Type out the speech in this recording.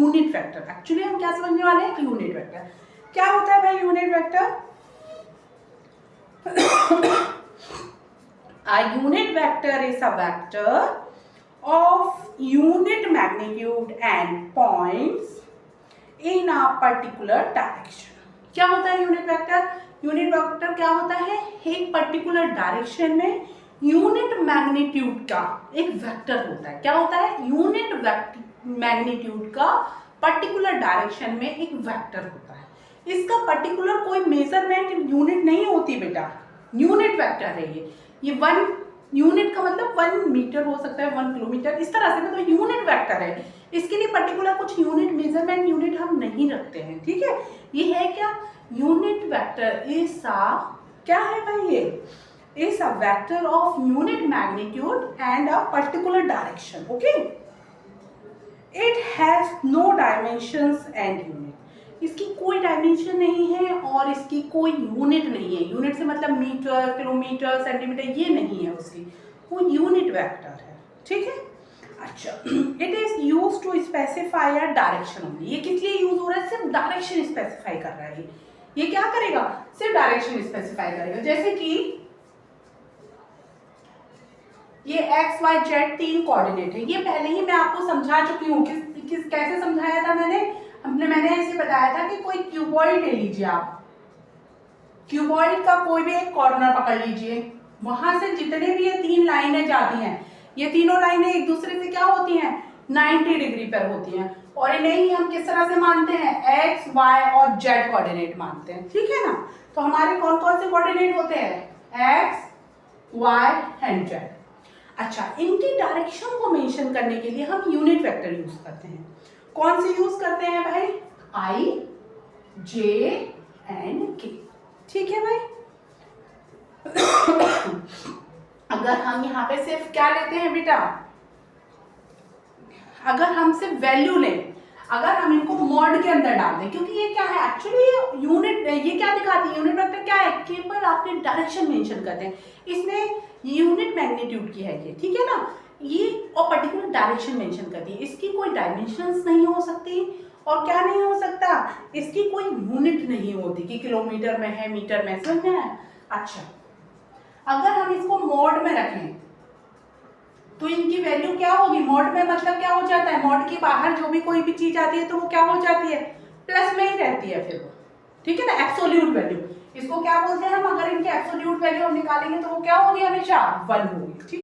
Unit vector. Actually हम क्या समझने वाले हैं, यूनिट वेक्टर क्या होता है भाई। Unit vector a unit vector is a vector of unit magnitude and points in a particular direction। क्या होता है यूनिट वेक्टर? यूनिट वेक्टर क्या होता है, एक पर्टिकुलर डायरेक्शन में यूनिट मैग्नीट्यूड का एक वेक्टर होता है। क्या होता है, यूनिट मैग्नीट्यूड का पर्टिकुलर डायरेक्शन में एक वेक्टर होता है। इसका पर्टिकुलर कोई मेजरमेंट यूनिट नहीं होती बेटा, यूनिट वेक्टर है ये 1 यूनिट का मतलब 1 मीटर हो सकता है, 1 किलोमीटर, इस तरह से मतलब यूनिट वेक्टर है। इसके लिए पर्टिकुलर कुछ यूनिट मेजरमेंट यूनिट हम नहीं रखते हैं, ठीक है। ये है क्या, यूनिट वेक्टर इज अ, क्या है भाई, ये is a vector of unit magnitude and a particular direction, okay. It has no dimensions and unit, इसकी कोई डायमेंशन नहीं है और इसकी कोई यूनिट नहीं है। यूनिट से मतलब मीटर, किलोमीटर, सेंटीमीटर, ये नहीं है उसकी, वो यूनिट वेक्टर है, ठीक है। अच्छा, it is use to specify a direction only. ये किस लिए यूज हो रहा है, सिर्फ डायरेक्शन स्पेसिफाई कर रहा है। ये क्या करेगा, सिर्फ डायरेक्शन स्पेसिफाई करेगा। जैसे कि ये एक्स वाई जेड 3 कोऑर्डिनेट है, ये पहले ही मैं आपको समझा चुकी हूँ। किस कैसे समझाया था मैंने ऐसे बताया था कि कोई क्यूबॉइड ले लीजिए आप, क्यूबॉइड का कोई भी एक कॉर्नर पकड़ लीजिए, वहां से जितने भी ये 3 लाइनें जाती हैं, ये तीनों लाइनें एक दूसरे से क्या होती हैं, 90 डिग्री पर होती हैं। और इन्हें ही हम किस तरह से मानते हैं, एक्स वाई और जेड कोऑर्डिनेट मानते हैं, ठीक है ना। तो हमारे कौन कौन से कोऑर्डिनेट होते हैं, एक्स वाई एंड जेड। अच्छा, इनकी डायरेक्शन को मेंशन करने के लिए हम यूनिट वेक्टर यूज करते हैं। कौन से यूज करते हैं भाई, आई, जे एंड के, ठीक है भाई। अगर हम यहाँ पे सिर्फ क्या लेते हैं बेटा, अगर हम सिर्फ वैल्यू लें, अगर हम इनको मॉड के अंदर डाल दें, क्योंकि ये क्या है एक्चुअली, ये यूनिट, ये क्या दिखाती है, यूनिट वेक्टर क्या है, केवल आपके डायरेक्शन मेंशन करते हैं। इसमें यूनिट मैग्नीट्यूड की है ये, ठीक है ना, ये और पर्टिकुलर डायरेक्शन मेंशन करती है। इसकी कोई डायमेंशंस नहीं हो सकती और क्या नहीं हो सकता, इसकी कोई यूनिट नहीं होती कि किलोमीटर में है, मीटर में, समझ में आया। अच्छा, अगर हम इसको मोड में रखें तो इनकी वैल्यू क्या होगी, मोड में मतलब क्या हो जाता है, मोड के बाहर जो भी कोई भी चीज आती है तो वो क्या हो जाती है, प्लस में ही रहती है फिर वो, ठीक है ना, एब्सोल्यूट वैल्यू। इसको क्या बोलते हैं हम, अगर इनकी एब्सोल्यूट वैल्यू हम निकालेंगे तो वो क्या होगी, हमेशा 1 होगी, ठीक।